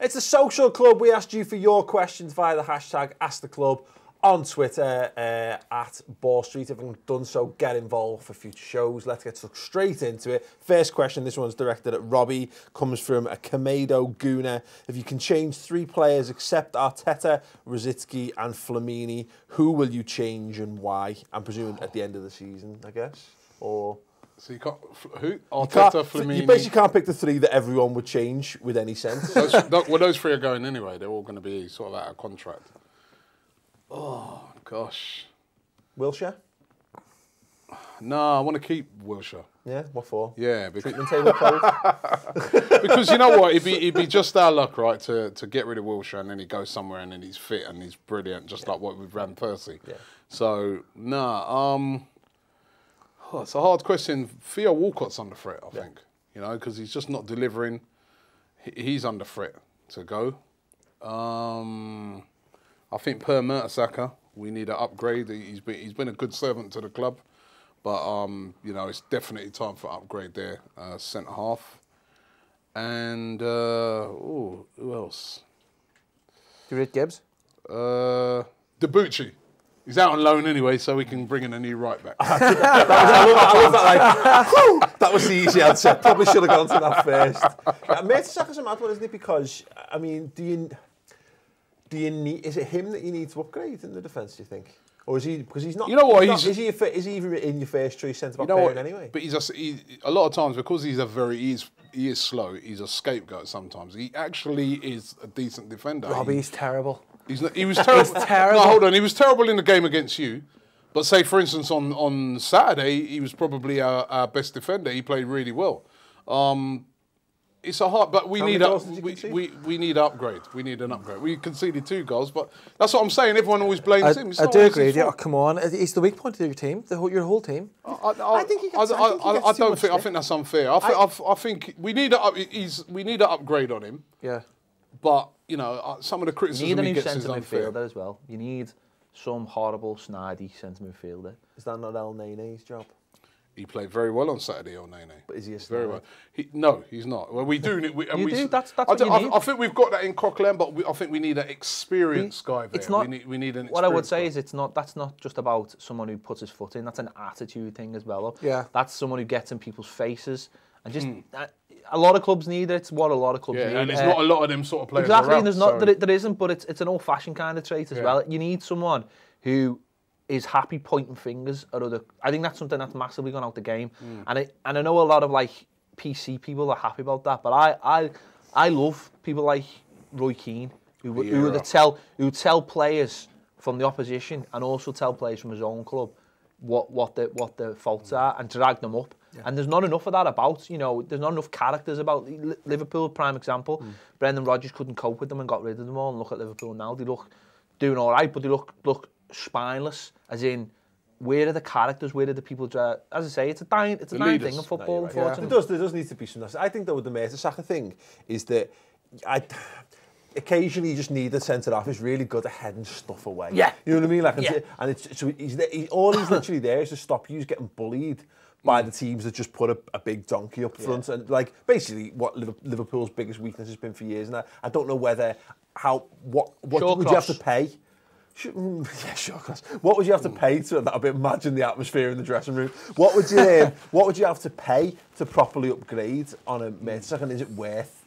It's the Social Club. We asked you for your questions via the hashtag #AskTheClub on Twitter at Ball Street. If you've done so, get involved for future shows. Let's get stuck straight into it. First question, this one's directed at Robbie, comes from a Kamedo Guna. If you can change 3 players except Arteta, Rosicky and Flamini, who will you change and why? I'm presuming at the end of the season, I guess. Or... So you can't... Who? Arteta, Flamini... You basically can't pick the 3 that everyone would change with any sense. Those 3 are going anyway. They're all going to be sort of out of contract. Oh, gosh. Wilshere? No, I want to keep Wilshere. Yeah, what for? Yeah. Treatment table cold? Because you know what? It'd be just our luck, right, to get rid of Wilshere and then he goes somewhere and then he's fit and he's brilliant, just like what we've ran Percy. Yeah. So, it's a hard question. Theo Walcott's under threat, I think. You know, because he's just not delivering. He's under threat to go. I think per Mertesacker, we need an upgrade. He's been a good servant to the club, but you know, it's definitely time for upgrade there. Centre half, and who else? Do you rate Gibbs? Debucci. He's out on loan anyway, so we can bring in a new right back. I love that. Like, that was the easy answer. Probably should have gone to that first. Mertesacker's a mad one, isn't it? Because I mean, do you need? Is it him that you need to upgrade in the defence? Do you think, or is he? Because he's not. You know what? Is he even in your first choice centre back pairing anyway? But a lot of times because he is slow. He's a scapegoat sometimes. He actually is a decent defender. Robbie's terrible. He was terrible. He's terrible. No, hold on. He was terrible in the game against you. But say, for instance, on Saturday, he was probably our best defender. He played really well. It's a hard, but we need an upgrade. We need an upgrade. We conceded 2 goals, but that's what I'm saying. Everyone always blames him. I do agree. Yeah, come on. It's the weak point of your team, your whole team. I think that's unfair. I think we need an upgrade on him. Yeah. But you know, some of the criticism you need he a new gets is centre unfair. midfielder as well. You need some horrible, snidey centre midfielder. Is that not El Nene's job? He played very well on Saturday, El Nene. But is he a very well? No, he's not. Well, we do need. That's what you need. I think we've got that in Coquelin, but I think we need an experienced guy there. It's not, we need an. What I would say is that's not just about someone who puts his foot in. That's an attitude thing as well. Yeah. That's someone who gets in people's faces and just. A lot of clubs need it. It's what a lot of clubs need. And there's not a lot of them sort of players exactly, around. Exactly, there isn't, but it's an old-fashioned kind of trait as well. You need someone who is happy pointing fingers at other. I think that's something that's massively gone out the game, and I know a lot of like PC people are happy about that, but I love people like Roy Keane who tell players from the opposition and also tell players from his own club what the faults are and drag them up. Yeah. And there's not enough of that about, you know, there's not enough characters about Liverpool, prime example. Brendan Rodgers couldn't cope with them and got rid of them all. And look at Liverpool now. They look doing all right, but they look spineless. As in, where are the characters? Where are the people? As I say, it's a dying thing in football, unfortunately. Yeah. There does need to be some. I think though with the Mertesacker thing is that occasionally you just need a centre half who's really good at heading stuff away. Yeah. You know what I mean? Like, and it's so all he's literally there is to stop you getting bullied by the teams that just put a big donkey up front. And like basically what Liverpool's biggest weakness has been for years. And I don't know what would you have to pay? Yeah, sure. What would you have to pay to that? Imagine the atmosphere in the dressing room. What would you have to pay to properly upgrade on a Mertesacker? And is it worth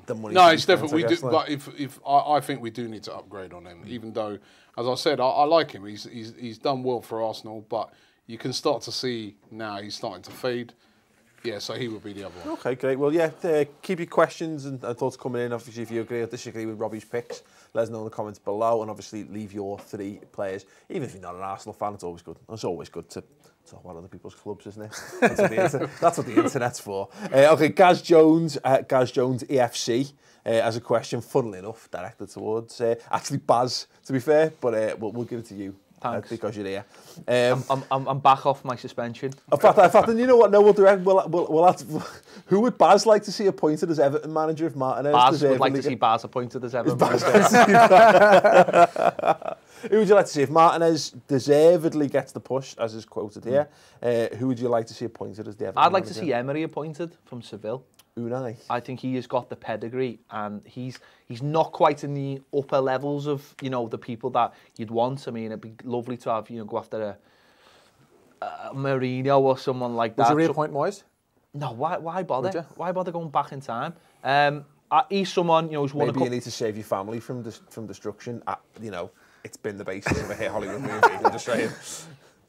the money? No, it's definitely we do. But I think we do need to upgrade on him. Even though, as I said, I like him. He's done well for Arsenal, but you can start to see now he's starting to fade. Yeah, so he will be the other one. Okay, great. Well, yeah, keep your questions and thoughts coming in. Obviously, if you agree or disagree with Robbie's picks, let us know in the comments below. And obviously, leave your 3 players. Even if you're not an Arsenal fan, it's always good. It's always good to talk about other people's clubs, isn't it? That's what the internet's for. Okay, Gaz Jones EFC as a question, funnily enough, directed towards actually Baz, to be fair, but we'll give it to you. Thanks. Because you're here. I'm back off my suspension. In fact, and you know what? No, we'll do it. We'll have to, who would Baz like to see appointed as Everton manager if Martinez? Baz would like to see Baz appointed as Everton manager. Who would you like to see if Martinez deservedly gets the push, as is quoted here? Who would you like to see appointed as the Everton I'd like manager? to see Emery appointed from Seville. Unai. I think he has got the pedigree, and he's not quite in the upper levels of, you know, the people that you'd want. I mean, it'd be lovely to have, you know, go after a Mourinho or someone like that. Would you reappoint Moyes? No, why bother? Would you? Why bother going back in time? He's someone, you know, who's won Maybe a you need to save your family from destruction. You know, it's been the basis of a hit Hollywood movie. I'm just saying.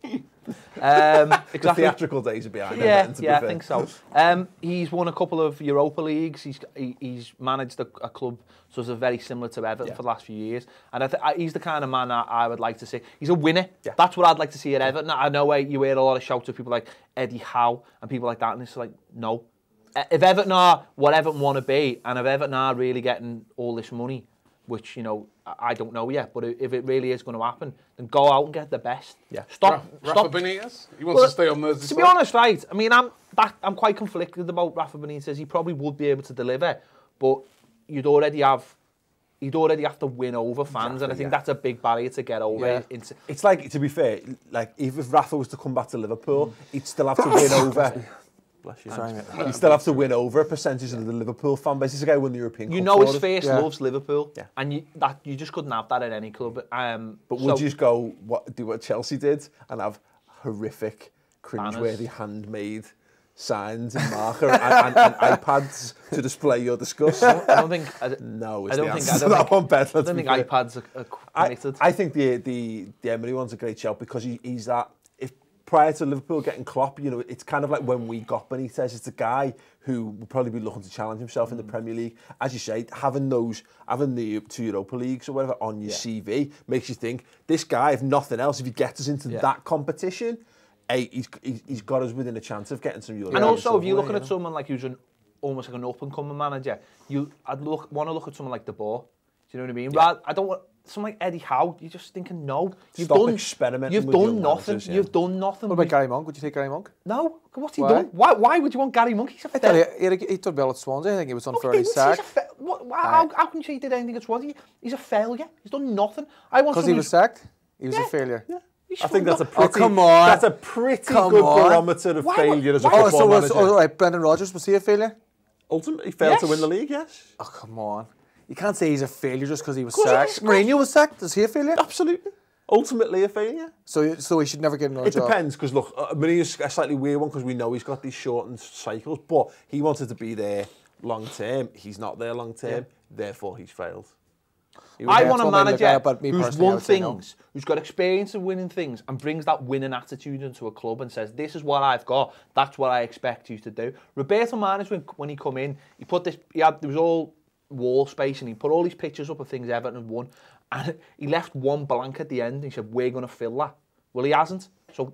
exactly. The theatrical days are behind. Yeah, I think so. He's won a couple of Europa Leagues. He's managed a club sort of very similar to Everton for the last few years, and he's the kind of man that I would like to see. He's a winner. Yeah. That's what I'd like to see at Everton. I know you hear a lot of shouts of people like Eddie Howe and people like that, and it's like, no. If Everton are what Everton want to be, and if Everton are really getting all this money, which, you know, I don't know yet, but if it really is going to happen, then go out and get the best. Yeah. Stop. Rafa Benitez? He wants to stay on Merseyside. To be honest, right, I mean, I'm quite conflicted about Rafa Benitez. He probably would be able to deliver, but he'd already have to win over fans, and I think that's a big barrier to get over. Yeah. It's like, to be fair, like if Rafa was to come back to Liverpool, he'd still have to win over. Bless you. Sorry, mate. You still have to win over a percentage of the Liverpool fan base. He's a guy who won the European Cup. You know his face loves Liverpool, yeah. And you just couldn't have that at any club. But would you just do what Chelsea did and have horrific, cringeworthy, handmade signs and marker and iPads to display your disgust? I don't think. No, I don't think iPads are permitted. I think the Emery one's a great shout because he's that. Prior to Liverpool getting Klopp, you know, it's kind of like when we got Benitez. It's a guy who will probably be looking to challenge himself in the Premier League. As you say, having the 2 Europa Leagues or whatever on your CV makes you think, this guy, if nothing else, if he gets us into that competition, he's got us within a chance of getting some Europe. And also, if you're looking at someone like who's almost like an up-and-coming manager, I'd want to look at someone like De Boer. Do you know what I mean? Yeah. I don't want someone like Eddie Howe. You're just thinking, no, you've done nothing. You've done nothing. What about Gary Monk? Would you take Gary Monk? No. What's he done? Why would you want Gary Monk? He's a he took well at Swansea. I think he was unfairly sacked. How can you say he did anything at Swansea? He's a failure. He's done nothing. Because he was sacked? He was a failure. Yeah. I think that's a pretty. Come on. That's a pretty good barometer of failure as a football manager. Right, Brendan Rodgers, was he a failure? Ultimately, failed to win the league. Yes. Oh, come on. You can't say he's a failure just because he was sacked. Mourinho was sacked. Is he a failure? Absolutely. Ultimately a failure. So he should never get another job. It depends, because look, Mourinho's a slightly weird one because we know he's got these shortened cycles, but he wanted to be there long term. He's not there long term, therefore he's failed. I want a manager who's won things, who's got experience of winning things, and brings that winning attitude into a club and says, this is what I've got, that's what I expect you to do. Roberto Martinez, when he come in, there was all wall space, and he put all these pictures up of things Everton had won, and he left one blank at the end, and he said, we're going to fill that. Well, he hasn't, so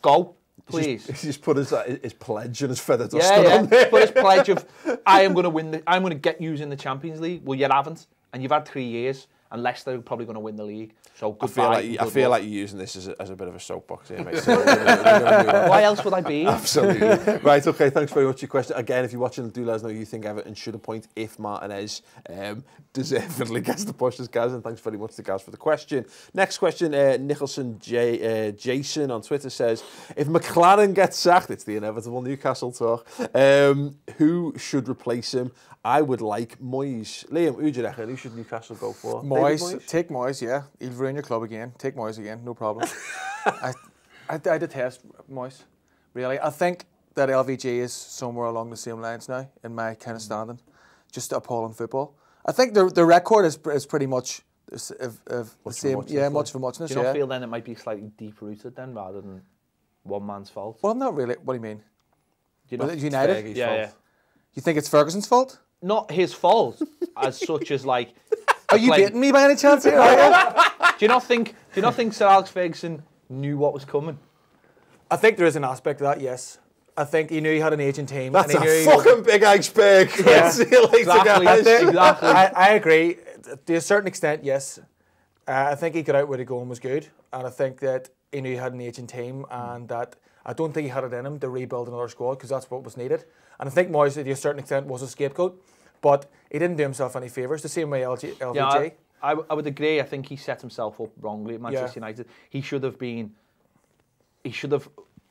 go, please. He's just put his pledge and his feather duster on there. Put his pledge of, I'm going to get you in the Champions League. Well, you haven't, and you've had 3 years, and Leicester are probably going to win the league. So goodbye. I feel like you're using this as a bit of a soapbox here, mate. Why else would I be? Absolutely. Right, okay, thanks very much for your question. Again, if you're watching, do let us know who you think Everton should appoint if Martinez deservedly gets the push as Gaz, and thanks very much to Gaz for the question. Next question, Nicholson Jason on Twitter says, if McLaren gets sacked, it's the inevitable Newcastle talk, who should replace him? I would like Moyes. Liam, who do you reckon? Who should Newcastle go for? Moyes. Take Moyes, yeah. He'll ruin your club again. Take Moyes again, no problem. I detest Moyes, really. I think that LVG is somewhere along the same lines now, in my kind of standing. Just appalling football. I think the record is pretty much of the same. Yeah, much of a muchness. Do you not feel then it might be slightly deep-rooted then, rather than one man's fault? Well, not really. What do you mean? Do you know, United? Yeah. You think it's Ferguson's fault? Not his fault, as such as like. Are you dating me by any chance here? Do you not think Sir Alex Ferguson knew what was coming? I think there is an aspect of that. Yes. I think he knew he had an aging team. That's and a fucking big iceberg. Yeah. Exactly. I agree. To a certain extent, yes. I think he got out where the going was good, and I think that he knew he had an aging team, and that I don't think he had it in him to rebuild another squad because that's what was needed. And I think Moyes, to a certain extent, was a scapegoat, but he didn't do himself any favours. The same way LVG. Yeah, I would agree. I think he set himself up wrongly at Manchester United. He should have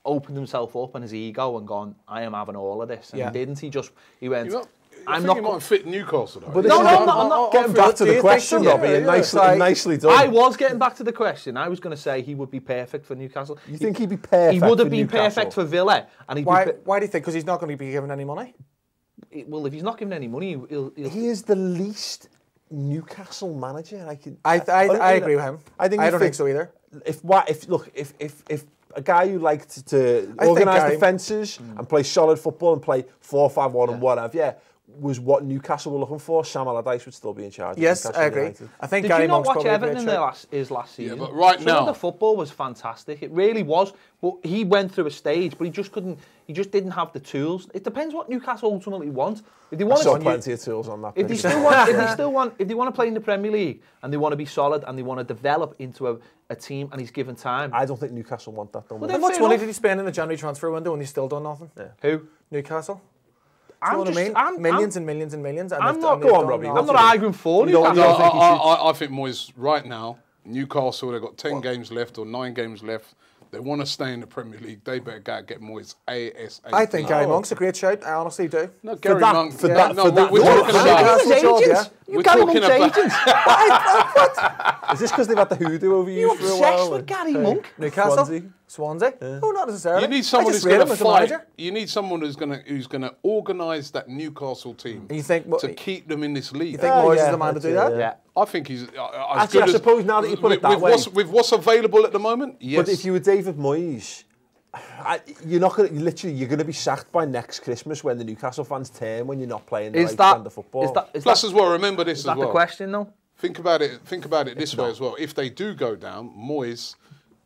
opened himself up and his ego and gone, I am having all of this. And he didn't. He went, I think he might fit Newcastle, though. But no, I'm not getting back to the question, Robbie, and nicely done. I was getting back to the question. I was going to say he would be perfect for Newcastle. You think he'd be perfect? He would have been perfect for Villa. And why do you think? Because he's not going to be given any money? Well, if he's not given any money, he is the least Newcastle manager. I agree with him. I don't think so either. If a guy who liked to organise defences and play solid football and play 4-5-1 and whatever, was what Newcastle were looking for, Sam Allardyce would still be in charge. Yes, Newcastle I agree. United. I think Did Gary you not Monk's watch Everton in his last season? Yeah, but right now, some of the football was fantastic. It really was. But he went through a stage, but he just couldn't. He just didn't have the tools. It depends what Newcastle ultimately want. If they want plenty of tools on that. If they want to play in the Premier League and they want to be solid and they want to develop into a team, and he's given time. I don't think Newcastle want that. How much money did he spend in the January transfer window and he's still done nothing? Yeah. Who? Newcastle. Millions and millions and millions. And I'm not arguing for Newcastle. No, I think Moyes right now, Newcastle, they've got 10 games left or 9 games left. They want to stay in the Premier League. They better get Moyes ASAP. I think Gary Monk's a great shout. I honestly do. No, Gary Monk. For that. We're talking about. You're Gary Monk's agent. Is this because they've had the hoodoo over you for a while? You're obsessed with Gary Monk. Newcastle? Swansea? Yeah. Oh, not necessarily. You need someone who's going to fight. You need someone who's going to organise that Newcastle team to keep them in this league. You think Moyes is the man to do that? Yeah. I think he's as good as... I suppose now that you put it that way... With what's available at the moment, yes. But if you were David Moyes, you're going to be sacked by next Christmas when the Newcastle fans turn when you're not playing the right kind of football. Plus as well, remember this as well. Is that the question though? Think about it this way as well. If they do go down, Moyes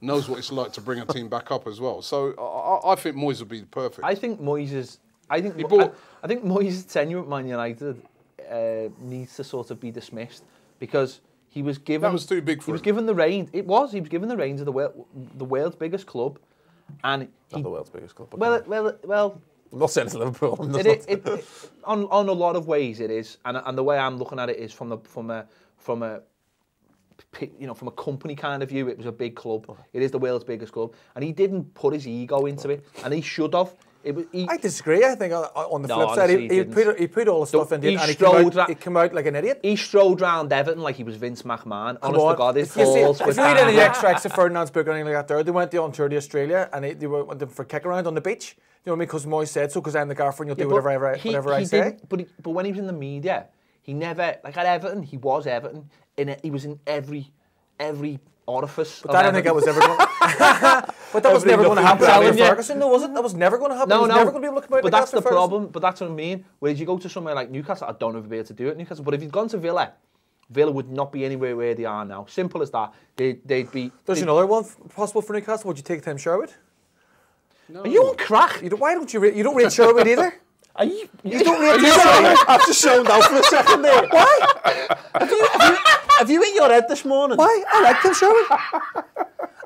knows what it's like to bring a team back up as well. So I think Moyes would be perfect. I think Moyes' tenure at Man United needs to sort of be dismissed because he was given... That was too big for him. He was given the reins. He was given the reins of the world's biggest club, and not the world's biggest club. Well. I'm not saying it's Liverpool. On a lot of ways it is, and the way I'm looking at it is from a company kind of view. It was a big club. It is the world's biggest club, and he didn't put his ego into it, and he should have. I disagree. I think on the flip side, he put all the stuff into it, and he came out like an idiot. He strolled round Everton like he was Vince McMahon. Honest to God, if you read any extracts of Ferdinand's book or anything like that, they went on tour to Australia and they went for a kick around on the beach. You know what I mean? Because Moyes said so. Because I'm the gaffer and you'll do whatever I say. But when he was in the media, he never like at Everton. He was Everton. He was in every orifice. But I don't think that was ever going. But that was never going to happen. Ferguson, no, was it? That was never going to happen. No, never going to be able to come out. But that's the problem. But that's what I mean. Whereas you go to somewhere like Newcastle, I don't know if you'd be able to do it. Newcastle, but if he'd gone to Villa would not be anywhere where they are now. Simple as that. They'd be. There's another one possible for Newcastle. Would you take Tim Sherwood? No. Are you on crack? Why don't you? You don't rate Sherwood either. Are you don't rate Sherwood? I've just zoned out for a second there. Why? Have you hit your head this morning? Why? I like Tim Sherwood.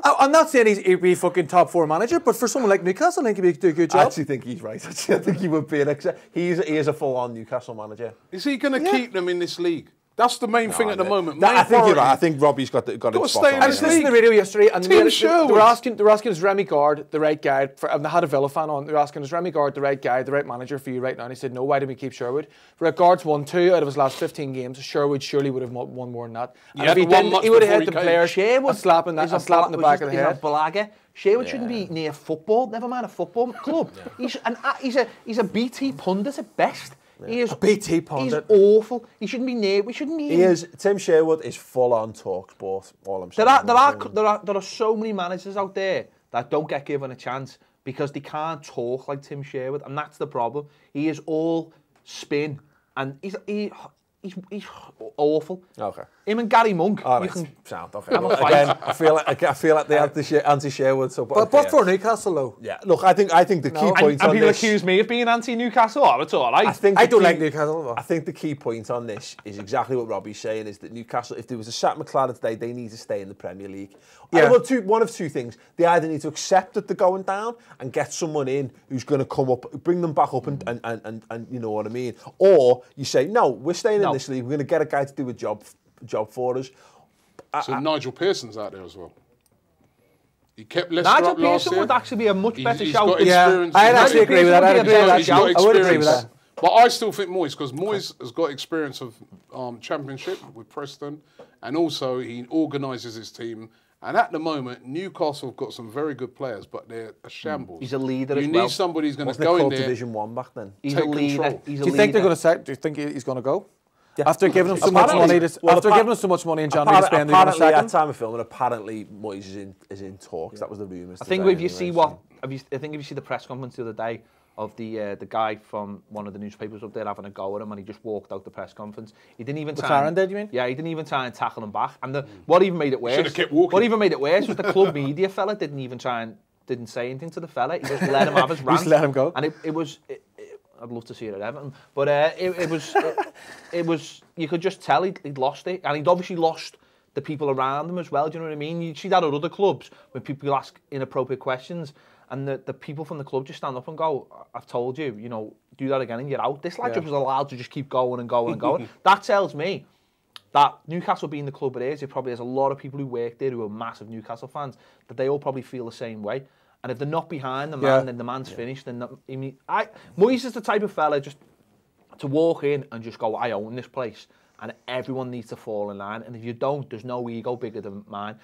I'm not saying he'd be a fucking top 4 manager, but for someone like Newcastle, I think he'd do a good job. I actually think he's right. I think he would be he is a full-on Newcastle manager. Is he going to keep them in this league? That's the main thing at the moment. I think you're right. I think Robbie's got it spot on. I was listening to the radio yesterday, and they were asking, is Remy Gard the right guy? And they had a Villa fan on. They were asking, is Remy Gard the right guy, the right manager for you right now? And he said, no. Why do we keep Sherwood? Gard's won 2 out of his last 15 games. Sherwood surely would have won more than that. And if he didn't, he would have hit the player a slap in the back of the head. Blagger. Sherwood shouldn't be near football. Never mind a football club. He's a BT pundit at best. He is a BT pundit. He's awful. He shouldn't be near. We shouldn't be. He is. Tim Sherwood is full on talk sport. All I'm saying. There are so many managers out there that don't get given a chance because they can't talk like Tim Sherwood, and that's the problem. He is all spin, and he's awful. Okay. Him and Gary Monk. Oh, you can sound okay. Again, I feel like they have the anti-Sherwood. So, but for Newcastle though. Yeah. Look, I think the key point on this. And people accuse me of being anti-Newcastle. Oh, it's all right. I don't like Newcastle. I think the key point on this is exactly what Robbie's saying: is that Newcastle, if there was a Sat McLaren today, they need to stay in the Premier League. Yeah. One of two things: they either need to accept that they're going down and get someone in who's going to come up, bring them back up, and you know what I mean, or you say, no, we're staying in this league. We're going to get a guy to do a job for us. So Nigel Pearson's out there as well. He kept Leicester up Nigel last Pearson year. would actually be a much better He's shout. got Yeah, experience. I'd actually agree with that. I'd agree with that. He's got I would agree with experience. that. But I still think Moyes, because Moyes has got experience of Championship with Preston, and also he organises his team. And at the moment, Newcastle have got some very good players, but they're a shambles. He's a leader You as need well. somebody who's going to Wasn't go it in called there. Division 1 back then? He's take a leader. control. He's a Do you think they're leader. going to sack? Do you think he's going to go? Yeah. After giving him so much money, after giving him so much money in January to spend, they're going to apparently sack at him. time of filming, apparently Moyes is in talks. That was the rumours. I think if you see the press conference the other day of the guy from one of the newspapers up there having a go at him, and he just walked out the press conference. He didn't even try. McLaren did, you mean? Yeah, he didn't even try and tackle him back. And what even made it worse? Should have kept walking. What even made it worse was the club media fella didn't say anything to the fella. He just let him have his rant. Just let him go. And it was. I'd love to see it at Everton, but it was. You could just tell he'd lost it, and he'd obviously lost the people around him as well. Do you know what I mean? You see that at other clubs when people ask inappropriate questions, and the people from the club just stand up and go, "I've told you, do that again, and you're out." This lad just was allowed to just keep going and going and going. That tells me that Newcastle being the club it is, it probably has a lot of people who work there who are massive Newcastle fans, that they all probably feel the same way. And if they're not behind the man, then the man's finished. Then Moyes is the type of fella just to walk in and just go, I own this place, and everyone needs to fall in line. And if you don't, there's no ego bigger than mine.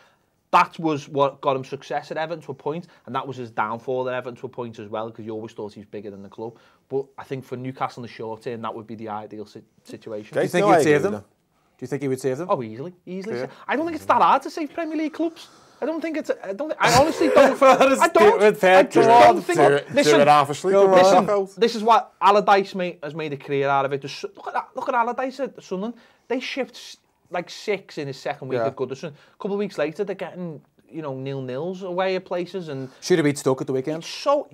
That was what got him success at Everton to a point, and that was his downfall at Everton to a point as well, because you always thought he was bigger than the club. But I think for Newcastle in the short term, that would be the ideal situation. Do you think he'd save them? Do you think he would save them? Oh, easily. Yeah. I don't think it's that hard to save Premier League clubs. I honestly don't. I don't think. Listen, this is what Allardyce has made a career out of it. Look at Allardyce at Sunderland. They shipped like 6 in his second week at Goodison. A couple of weeks later, they're getting 0-0s away at places, and should have beat Stoke at the weekend. So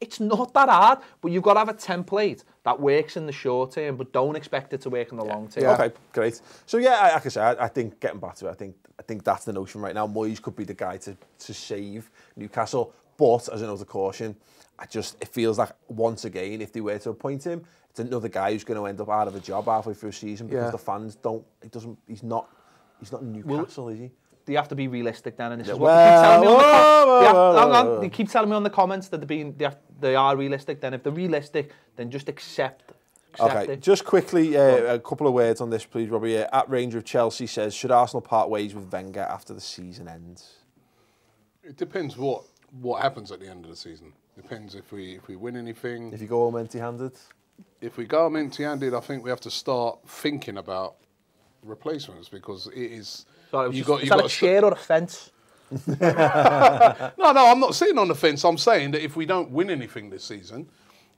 it's not that hard, but you've got to have a template that works in the short term, but don't expect it to work in the long term. Yeah. Okay, great. So yeah, like I said, I think getting back to it, I think that's the notion right now. Moyes could be the guy to save Newcastle, but as another caution, it feels like once again, if they were to appoint him, it's another guy who's going to end up out of a job halfway through a season because the fans don't. He's not Newcastle, is he? They have to be realistic then, and this is what they keep telling me they keep telling me on the comments that they are realistic. Then if they're realistic, then just accept it. Just quickly, a couple of words on this, please, Robbie. At Ranger of Chelsea says, should Arsenal part ways with Wenger after the season ends? It depends what happens at the end of the season. Depends if we win anything. If you go home empty-handed? If we go home empty-handed, I think we have to start thinking about replacements, because it is... Sorry, is that a chair or a fence? No, I'm not sitting on the fence. I'm saying that if we don't win anything this season,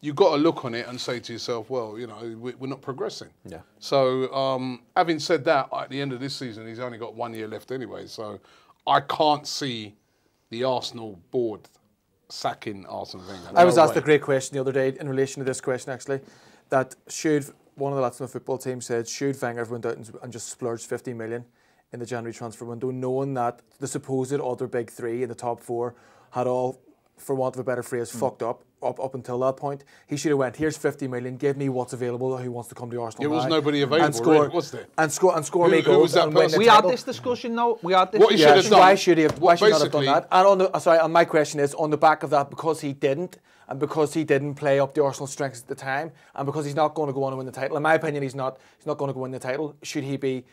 you've got to look on it and say to yourself, well, we're not progressing. Yeah. So, having said that, at the end of this season, he's only got 1 year left anyway. So, I can't see the Arsenal board sacking Arsene Wenger. I was asked a great question the other day in relation to this question, actually, that should one of the lads on the football team said, should Wenger have went out and just splurged 50 million in the January transfer window, knowing that the supposed other big 3 in the top 4 had all, for want of a better phrase, fucked up until that point. He should have went, here's 50 million, give me what's available, who wants to come to Arsenal. There was nobody available, and score, really, was there? And score me goals. We had this discussion now. What he should have done. Why should he not have done that? And my question is, on the back of that, because he didn't, and because he didn't play up the Arsenal strengths at the time, and because he's not going to go on and win the title, in my opinion, he's not going to go win the title, should he be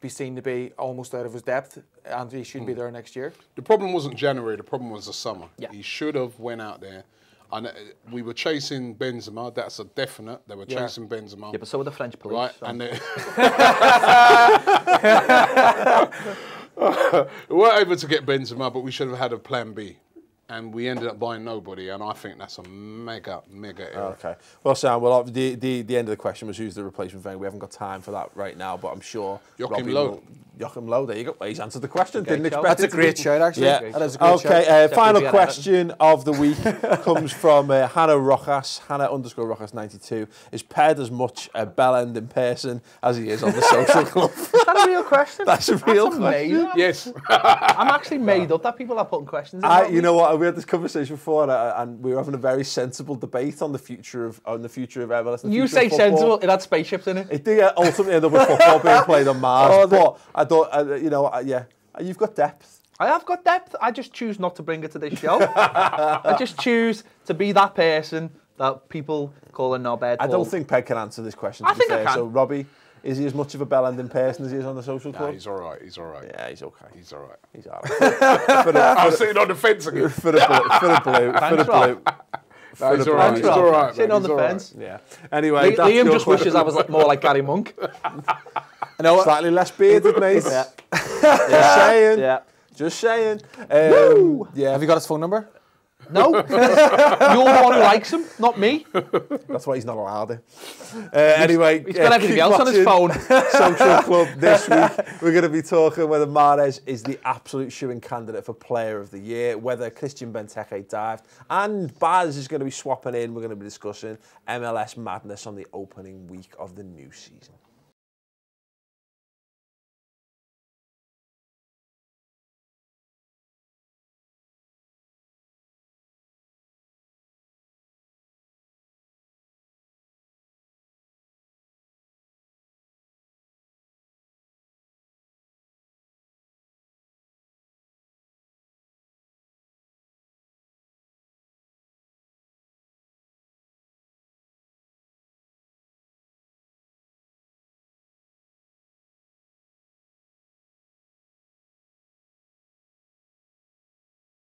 seen to be almost out of his depth, and he should be there next year? The problem wasn't January, the problem was the summer. Yeah. He should have went out there, and we were chasing Benzema, that's a definite, they were chasing Benzema. Yeah, but so were the French police. Right, so. and we weren't able to get Benzema, but we should have had a plan B. And we ended up buying nobody, and I think that's a mega error. Okay. Well, Sam, the end of the question was who's the replacement thing. We haven't got time for that right now, but I'm sure Joachim Low. Joachim Low, there you go. Well, he's answered the question. Didn't expect That's a great shout, actually. Yeah. That is a great shout. Okay, final question of the week comes from Hannah Rojas, Hannah_Rojas92. Is Ped as much a bellend in person as he is on the social club? Is that a real question? That's a real question. Yes. I'm actually made up that people are putting questions in. You know what? We had this conversation before, and we were having a very sensible debate on the future of MLS. You say sensible, it had spaceships in it. It did ultimately end up with football being played on Mars, but I thought, you've got depth. I have got depth. I just choose not to bring it to this show. I just choose to be that person that people call a knobhead. I don't think Peg can answer this question. I think I can. So, Robbie, is he as much of a bell-ending person as he is on the social club? Nah, he's all right. He's all right. Yeah, he's okay. He's all right. He's all right. I'm sitting on the fence again. For the blue. No, he's all right. He's all right. Sitting on the Right. fence. Yeah. Anyway, Liam just wishes I was more like Gary Monk. You know what? Slightly less bearded, mate. Yeah. Just saying. Yeah. Just saying. Yeah. Have you got his phone number? No. You're the one who likes him, not me. That's why he's not allowed it. Anyway, He's got everything else on his phone. Social Club this week. We're going to be talking whether Mahrez is the absolute shoo-in candidate for Player of the Year, whether Christian Benteke dived, and Baz is going to be swapping in. We're going to be discussing MLS madness on the opening week of the new season.